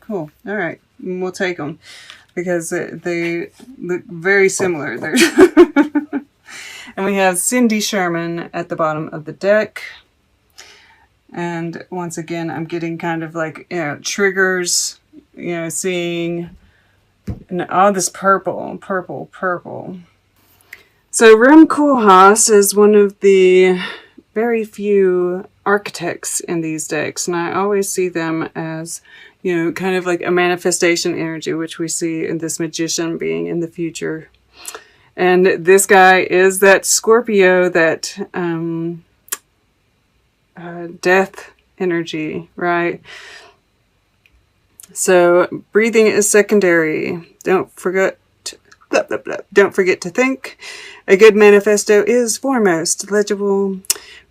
Cool. All right. We'll take them because they look very similar. And we have Cindy Sherman at the bottom of the deck. And once again, I'm getting kind of like, triggers, seeing all this purple. So Rem Koolhaas is one of the very few architects in these decks, and I always see them as, kind of like a manifestation energy, which we see in this magician being in the future. And this guy is that Scorpio, that death energy, right? So breathing is secondary. Don't forget to think. A good manifesto is foremost. Legible.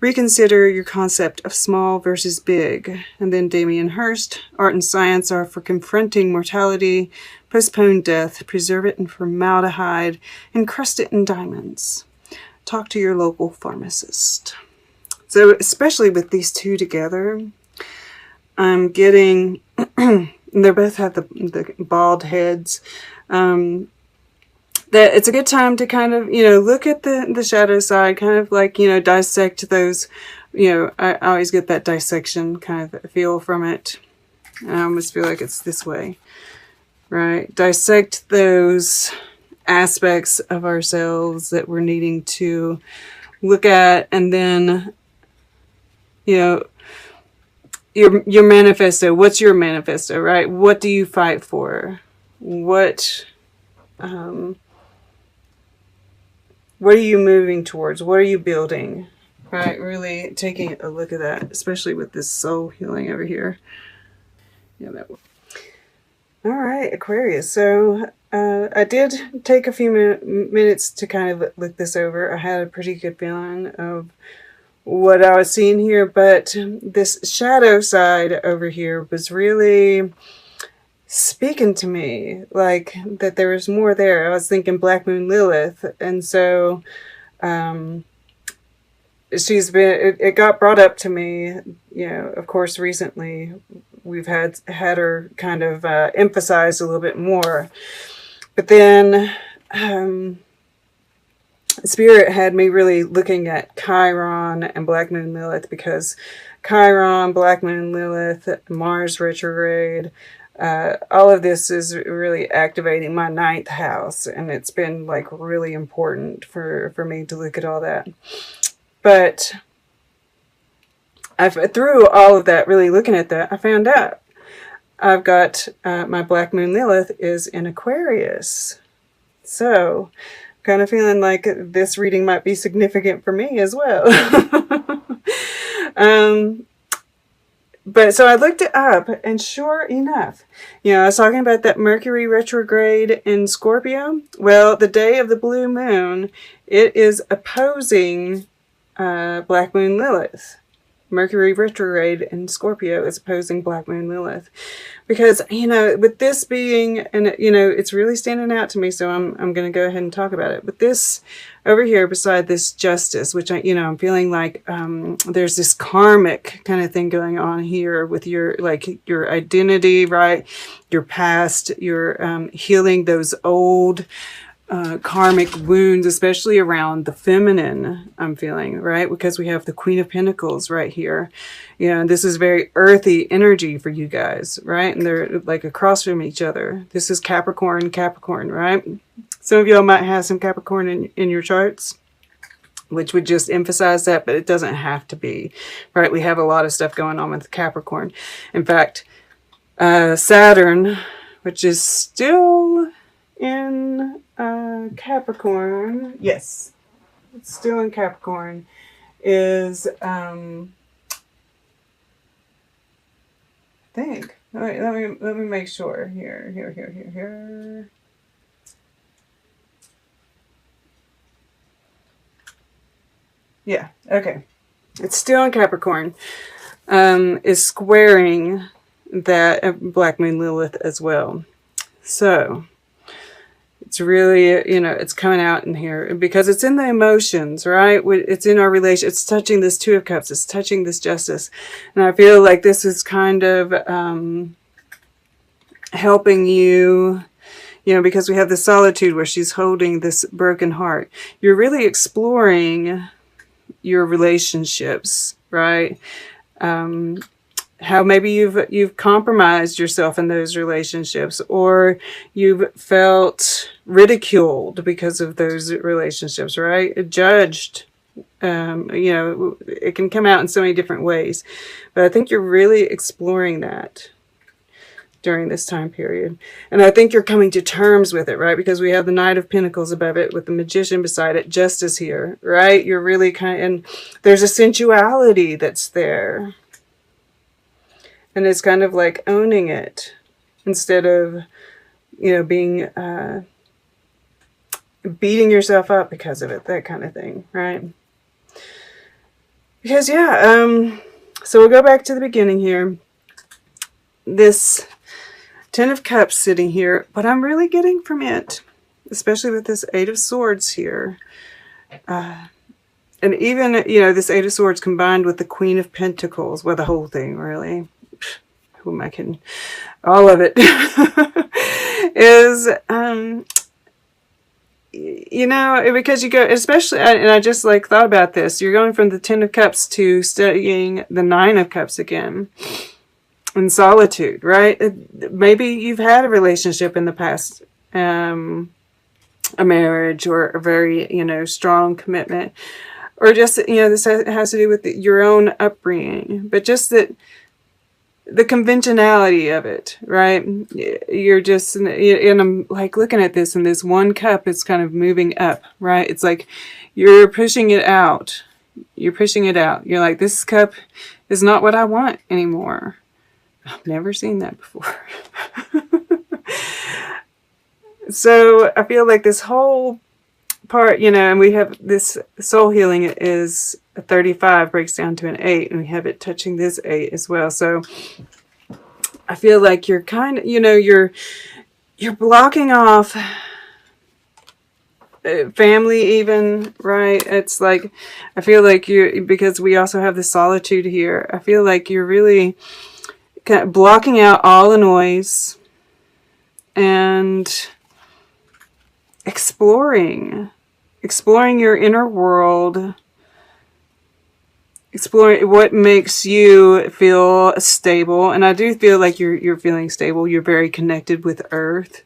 Reconsider your concept of small versus big. And then Damien Hirst. Art and science are for confronting mortality. Postpone death. Preserve it in formaldehyde. Encrust it in diamonds. Talk to your local pharmacist. So especially with these two together, I'm getting... they both have the bald heads. That it's a good time to kind of, look at the shadow side, kind of like, dissect those, I always get that dissection kind of feel from it. I almost feel like it's this way, right? Dissect those aspects of ourselves that we're needing to look at, and then, your manifesto. What's your manifesto, right? What do you fight for? What are you moving towards? What are you building? Right? Really taking a look at that, especially with this soul healing over here. Yeah, that one. All right, Aquarius. So I did take a few minutes to kind of look this over. I had a pretty good feeling of what I was seeing here, but this shadow side over here was really speaking to me, like that there was more there. I was thinking Black Moon Lilith, and so it got brought up to me, of course recently we've had her kind of emphasized a little bit more, but then Spirit had me really looking at Chiron and Black Moon Lilith, because Chiron, Black Moon Lilith, Mars retrograde, all of this is really activating my 9th house, and it's been like really important for me to look at all that. But through all of that, really looking at that, I found out I've got my Black Moon Lilith is in Aquarius. So kind of feeling like this reading might be significant for me as well. But so I looked it up, and sure enough, I was talking about that Mercury retrograde in Scorpio. Well, the day of the blue moon, it is opposing Black Moon Lilith. Mercury retrograde in Scorpio is opposing Black Moon Lilith. Because, with this being, and, it's really standing out to me, so I'm going to go ahead and talk about it. But this over here, beside this justice, which, I'm feeling like there's this karmic kind of thing going on here with your identity, right? Your past, your healing those old karmic wounds, especially around the feminine, I'm feeling, right? Because we have the Queen of Pentacles right here. This is very earthy energy for you guys, right? And they're like across from each other. This is Capricorn, right? Some of y'all might have some Capricorn in your charts, which would just emphasize that, but it doesn't have to be, right? We have a lot of stuff going on with Capricorn. In fact, Saturn, which is still in Capricorn, yes, it's still in Capricorn, is I think, let me make sure here. Yeah, okay, it's still in Capricorn, is squaring that Black Moon Lilith as well. So it's really, it's coming out in here because it's in the emotions, right? It's in our relation. It's touching this Two of Cups. It's touching this justice. And I feel like this is kind of helping you, because we have the solitude where she's holding this broken heart. You're really exploring your relationships, right? How maybe you've compromised yourself in those relationships, or you've felt ridiculed because of those relationships, right? Judged. It can come out in so many different ways, but I think you're really exploring that during this time period. And I think you're coming to terms with it, right? Because we have the Knight of Pentacles above it with the Magician beside it, Justice here, right? You're really and there's a sensuality that's there. And it's kind of like owning it instead of, being, beating yourself up because of it, that kind of thing, right? Because, so we'll go back to the beginning here. This Ten of Cups sitting here, what I'm really getting from it, especially with this Eight of Swords here, and even, this Eight of Swords combined with the Queen of Pentacles, well, the whole thing, really, who am I kidding? All of it, is, because you go, especially, and I just thought about this, you're going from the Ten of Cups to studying the Nine of Cups again. In solitude, right? Maybe you've had a relationship in the past, a marriage or a very, strong commitment, or just, this has to do with your own upbringing, but just that the conventionality of it, right? You're just, and I'm looking at this, and this one cup is kind of moving up, right? It's like you're pushing it out. You're pushing it out. You're like, this cup is not what I want anymore. I've never seen that before. So I feel like this whole part, and we have this soul healing is a 35 breaks down to an 8, and we have it touching this 8 as well. So I feel like you're kind of, you're blocking off family even, right? It's like, I feel like because we also have the solitude here, I feel like you're really kind of blocking out all the noise and exploring your inner world, exploring what makes you feel stable. And I do feel like you're feeling stable. You're very connected with Earth,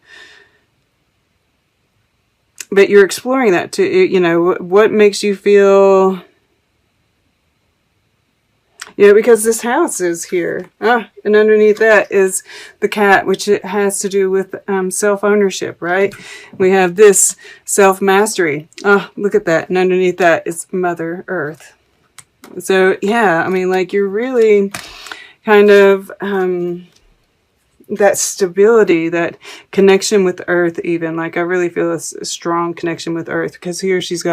but you're exploring that too. What makes you feel, because this house is here. And underneath that is the cat, which it has to do with self-ownership, right? We have this self-mastery. Look at that. And underneath that is Mother Earth. So, yeah, I mean, you're really kind of that stability, that connection with Earth even. I really feel a strong connection with Earth, because here she's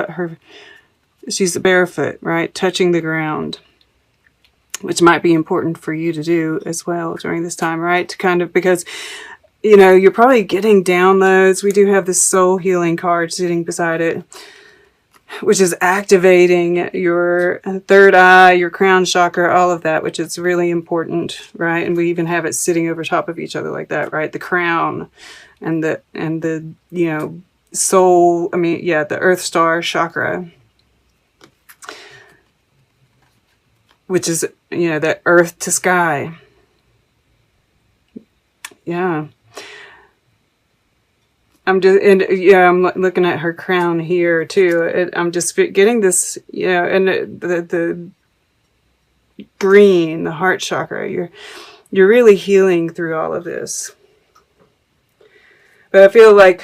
barefoot, right? Touching the ground, which might be important for you to do as well during this time, right? To kind of, because, you're probably getting downloads. We do have this soul healing card sitting beside it, which is activating your third eye, your crown chakra, all of that, which is really important, right? And we even have it sitting over top of each other like that, right? The crown and the soul, the Earth Star chakra, which is, that earth to sky. Yeah. I'm looking at her crown here too. I'm just getting this, and the green, the heart chakra. You're really healing through all of this. But I feel like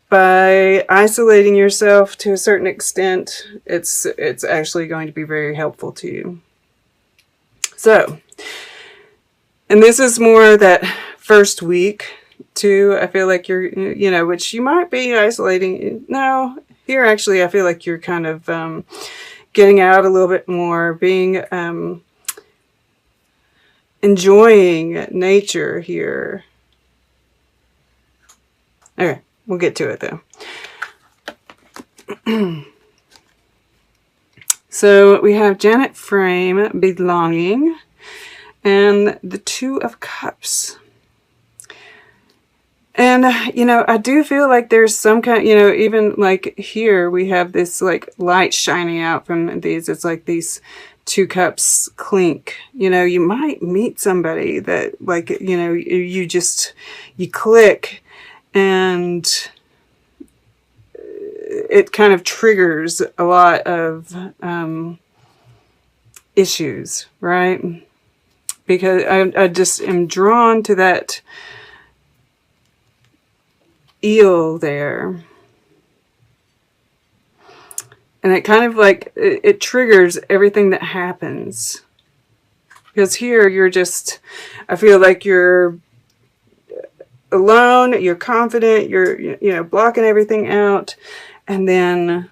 by isolating yourself to a certain extent, it's actually going to be very helpful to you. So, and this is more that first week too. I feel like you're, which you might be isolating. No, here actually I feel like you're kind of getting out a little bit more, being enjoying nature here. Okay, we'll get to it though. So we have Janet Frame, Belonging, and the Two of Cups. And, you know, I do feel like there's some kind, you know, even like here we have this like light shining out from these. It's like these 2 cups clink. You know, you might meet somebody that like, you know, you click and it kind of triggers a lot of issues, right? Because I just am drawn to that eel there. And it kind of like, it triggers everything that happens. Because here you're just, I feel like you're alone, you're confident, you're, you know, blocking everything out. And then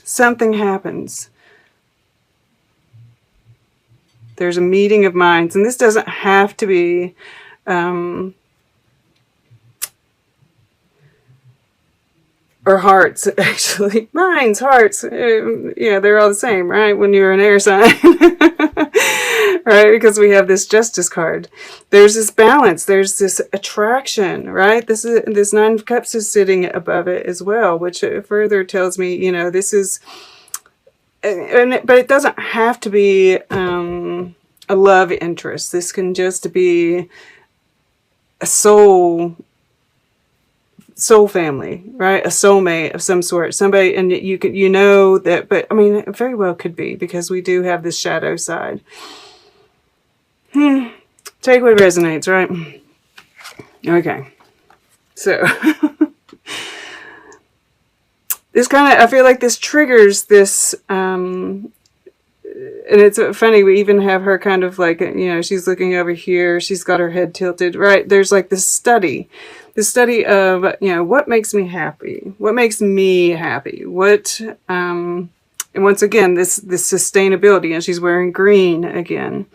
something happens. There's a meeting of minds. And this doesn't have to be or hearts, actually. Minds, hearts, yeah, they're all the same, right? When you're an air sign. Right? Because we have this justice card. There's this balance. There's this attraction, right? This 9 of Cups is sitting above it as well, which further tells me, you know, this is, but it doesn't have to be a love interest. This can just be a soul family, right? A soulmate of some sort, somebody, and you know that, but I mean, it very well could be, because we do have this shadow side. Take what resonates, right? Okay, so this kind of, I feel like this triggers this, and it's funny, we even have her kind of like, you know, she's looking over here, she's got her head tilted, right? There's like this study of, you know, what makes me happy? What makes me happy? What, and once again, this sustainability, and she's wearing green again.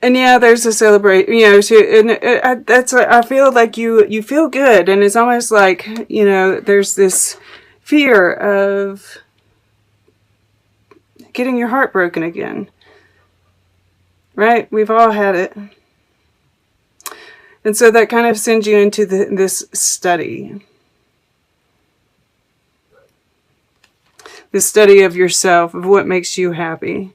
And yeah, there's a celebrate, you know, that's what I feel like, you feel good, and it's almost like, you know, there's this fear of getting your heart broken again. Right? We've all had it. And so that kind of sends you into this study. This study of yourself, of what makes you happy.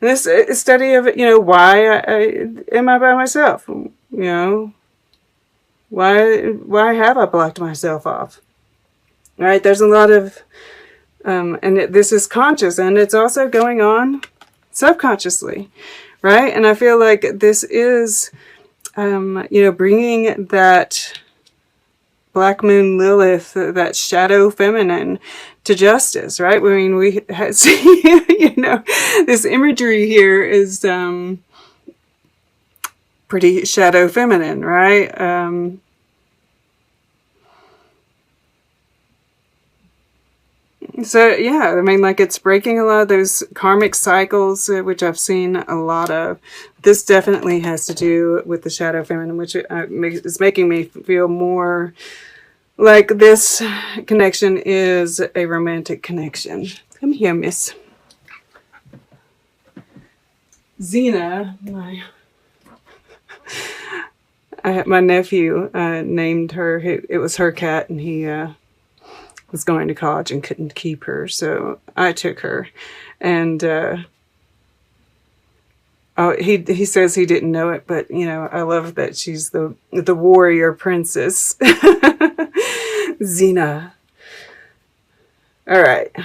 This study of, you know, why am I by myself? You know, why have I blocked myself off? Right? There's a lot of, and this is conscious, and it's also going on subconsciously, right? And I feel like this is, you know, bringing that Black Moon Lilith, that shadow feminine, to justice, right? I mean, we see, you know, this imagery here is pretty shadow feminine, right? So yeah, I mean, like, it's breaking a lot of those karmic cycles, which I've seen a lot of. This definitely has to do with the shadow feminine, which is making me feel more like this connection is a romantic connection. Come here, Miss Zena. My nephew named her. It was her cat, and he was going to college and couldn't keep her, so I took her. And oh, he says he didn't know it, but you know, I love that she's the warrior princess. Xena. All right.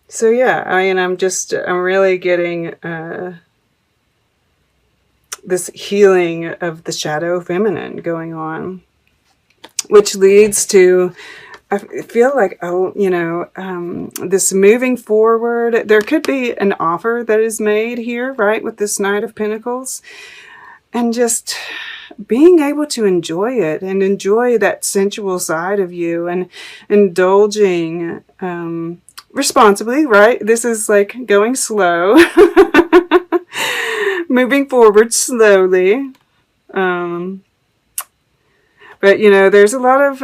So yeah, I mean, I'm really getting this healing of the shadow feminine going on, which leads to, I feel like, oh, you know, this moving forward. There could be an offer that is made here, right, with this Knight of Pentacles, and just being able to enjoy it and enjoy that sensual side of you, and indulging responsibly, right? This is like going slow, moving forward slowly. But, you know, there's a lot of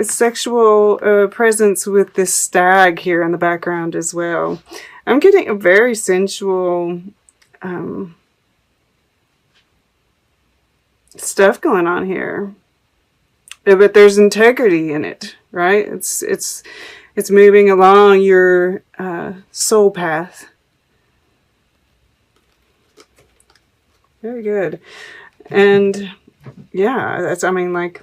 sexual presence with this stag here in the background as well. I'm getting a very sensual stuff going on here. But there's integrity in it, right? It's moving along your soul path. Very good. And yeah, that's, I mean, like,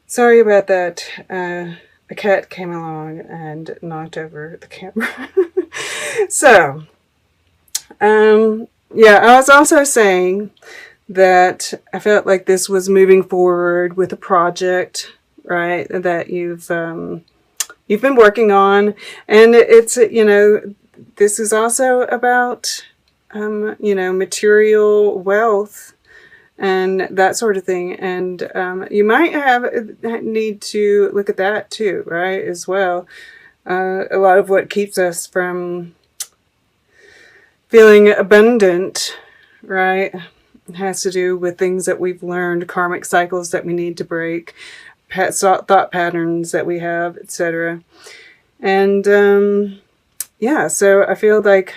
sorry about that. A cat came along and knocked over the camera. So, yeah, I was also saying that I felt like this was moving forward with a project, right, that you've been working on. And it's, you know, this is also about, you know, material wealth and that sort of thing. And you might need to look at that too, right, as well. A lot of what keeps us from feeling abundant, right, has to do with things that we've learned, karmic cycles that we need to break, thought patterns that we have, etc. And yeah, so I feel like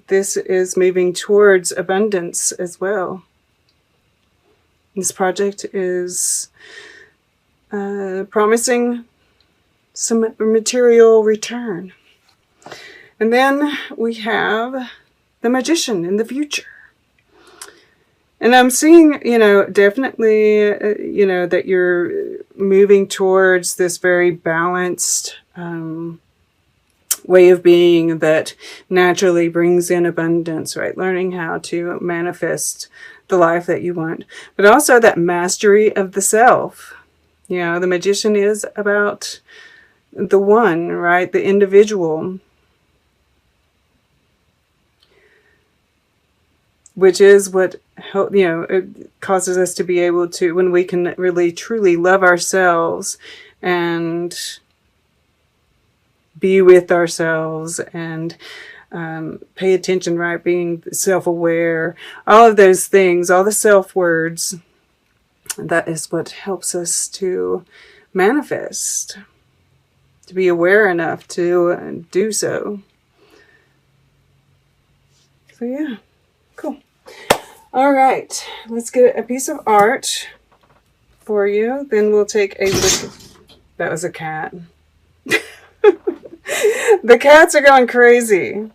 this is moving towards abundance as well. This project is promising some material return. And then we have the Magician in the future. And I'm seeing, you know, definitely, you know, that you're moving towards this very balanced way of being that naturally brings in abundance, right? Learning how to manifest the life that you want. But also that mastery of the self. You know, the Magician is about the one, right? The individual. Which is what, you know, it causes us to be able to, when we can really truly love ourselves and be with ourselves and pay attention, right? Being self-aware, all of those things, all the self-words, that is what helps us to manifest, to be aware enough to do so. So yeah, cool. All right, let's get a piece of art for you. Then we'll take a look. That was a cat. The cats are going crazy.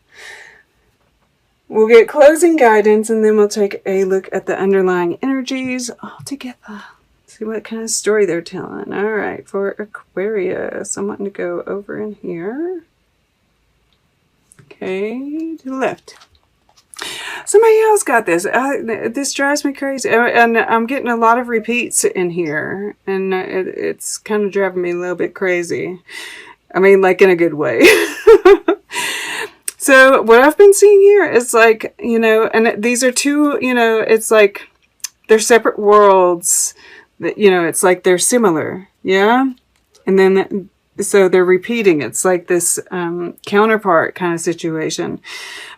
We'll get closing guidance, and then we'll take a look at the underlying energies all together. See what kind of story they're telling. All right, for Aquarius, I'm wanting to go over in here. Okay, to the left. Somebody else got this. This drives me crazy. And I'm getting a lot of repeats in here. And it's kind of driving me a little bit crazy. I mean, like in a good way. So what I've been seeing here is like, you know, and these are two, you know, it's like they're separate worlds. That, you know, it's like they're similar. Yeah. And then so they're repeating. It's like this counterpart kind of situation.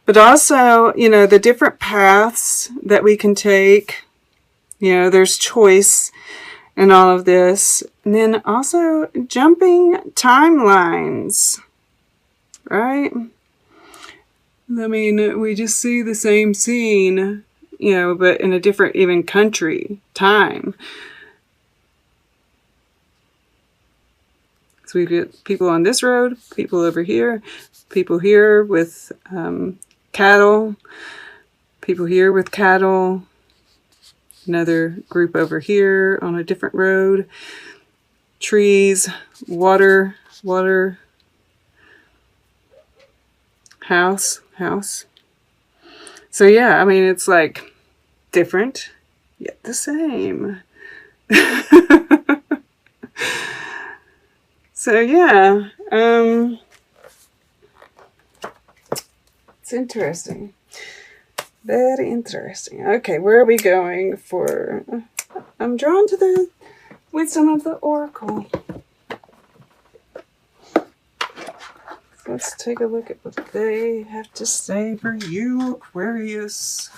But also, you know, the different paths that we can take, you know, there's choice in all of this. And then also jumping timelines, right? I mean, we just see the same scene, you know, but in a different even country, time. So we get people on this road, people over here, people here with cattle, people here with cattle, another group over here on a different road, trees, water, house. So yeah, I mean, it's like different, yet the same. So yeah, it's interesting. Very interesting. Okay, where are we going for? I'm drawn to the wisdom of the oracle. Let's take a look at what they have to say for you, Aquarius.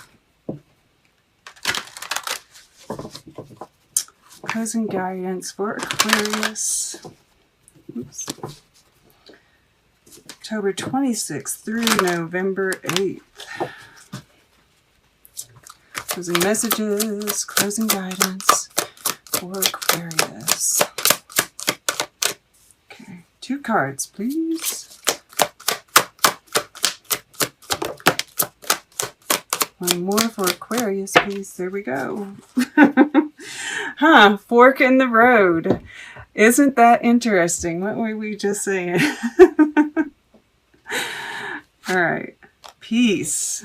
closing guidance for Aquarius. Oops. October 26th through November 8th. Closing messages, closing guidance for Aquarius. Okay, 2 cards, please. One more for Aquarius, please. There we go. Fork in the road. Isn't that interesting? What were we just saying? All right. Peace.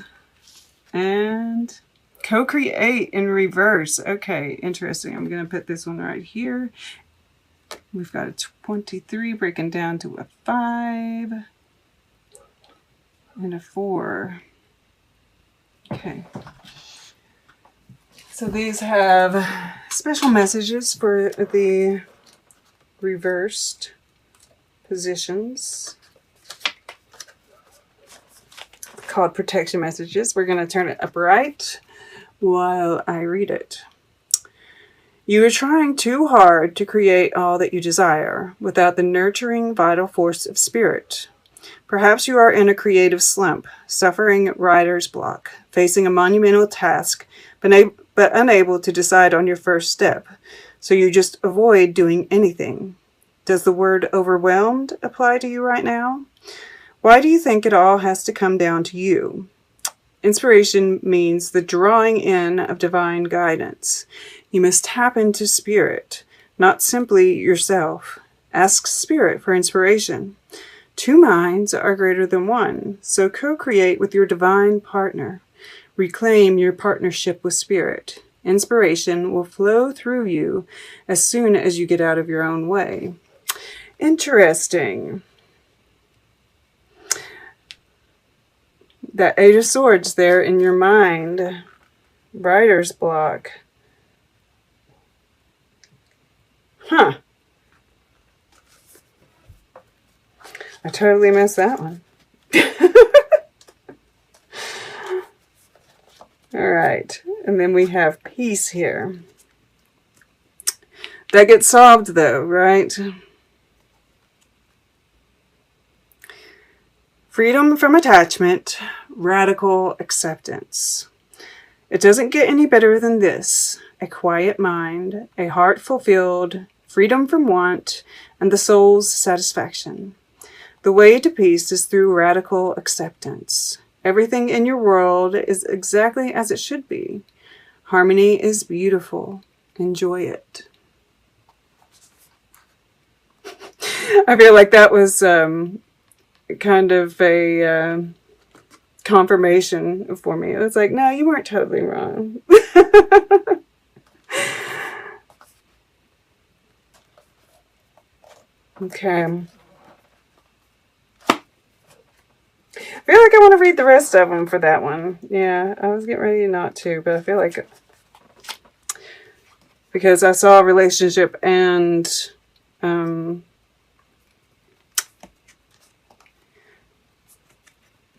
And co-create in reverse. Okay, interesting. I'm going to put this one right here. We've got a 23 breaking down to a 5 and a 4. Okay. So these have special messages for the reversed positions called protection messages. We're going to turn it upright while I read it. You are trying too hard to create all that you desire without the nurturing vital force of spirit. Perhaps you are in a creative slump, suffering writer's block, facing a monumental task, but unable to decide on your first step, so you just avoid doing anything. Does the word overwhelmed apply to you right now? Why do you think it all has to come down to you? Inspiration means the drawing in of divine guidance. You must tap into spirit, not simply yourself. Ask spirit for inspiration. 2 minds are greater than one, so co-create with your divine partner. Reclaim your partnership with spirit. Inspiration will flow through you as soon as you get out of your own way. Interesting. That 8 of Swords there in your mind. Writer's block. I totally missed that one. All right. And then we have peace here. That gets solved though, right? Freedom from attachment, radical acceptance. It doesn't get any better than this. A quiet mind, a heart fulfilled, freedom from want, and the soul's satisfaction. The way to peace is through radical acceptance. Everything in your world is exactly as it should be. Harmony is beautiful. Enjoy it. I feel like that was kind of a confirmation for me. It was like, no, you weren't totally wrong. Okay. I feel like I want to read the rest of them for that one. Yeah, I was getting ready not to, but I feel like because I saw relationship and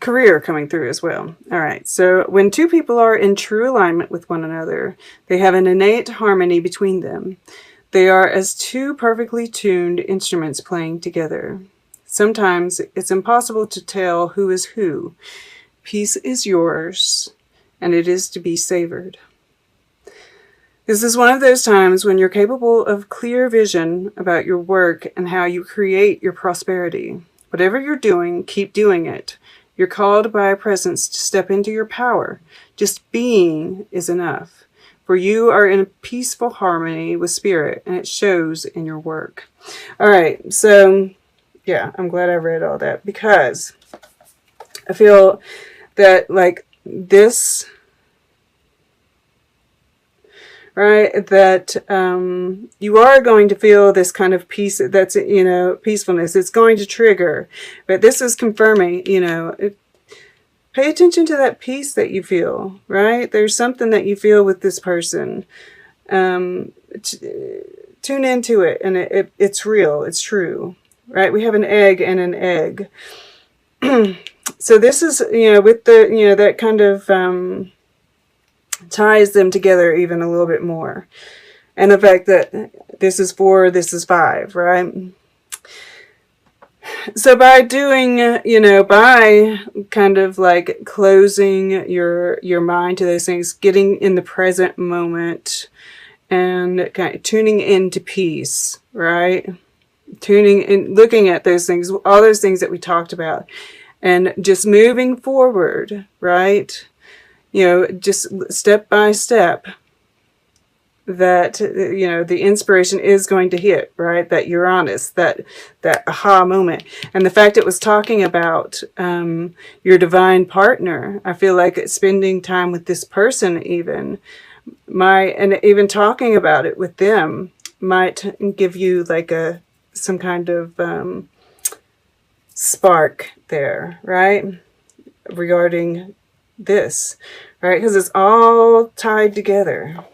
career coming through as well. All right, so when 2 people are in true alignment with one another, they have an innate harmony between them. They are as 2 perfectly tuned instruments playing together. Sometimes it's impossible to tell who is who. Peace is yours, and it is to be savored. This is one of those times when you're capable of clear vision about your work and how you create your prosperity. Whatever you're doing, keep doing it. You're called by a presence to step into your power. Just being is enough. For you are in a peaceful harmony with spirit, and it shows in your work. All right, so yeah, I'm glad I read all that because I feel that like this, right, that you are going to feel this kind of peace, that's, you know, peacefulness. It's going to trigger, but this is confirming, you know, pay attention to that peace that you feel, right? There's something that you feel with this person. Tune into it, and it's real, it's true. Right, we have an egg and an egg. So this is, you know, with the, you know, that kind of ties them together even a little bit more. And the fact that this is 4, this is 5, right? So by doing, by kind of like closing your mind to those things, getting in the present moment and kind of tuning into peace, right? Tuning in, looking at those things, all those things that we talked about, and just moving forward, right? Just step by step, that the inspiration is going to hit, right? That Uranus, that aha moment. And the fact it was talking about your divine partner, I feel like spending time with this person and even talking about it with them might give you like some kind of spark there, right? Regarding this, right? Because it's all tied together.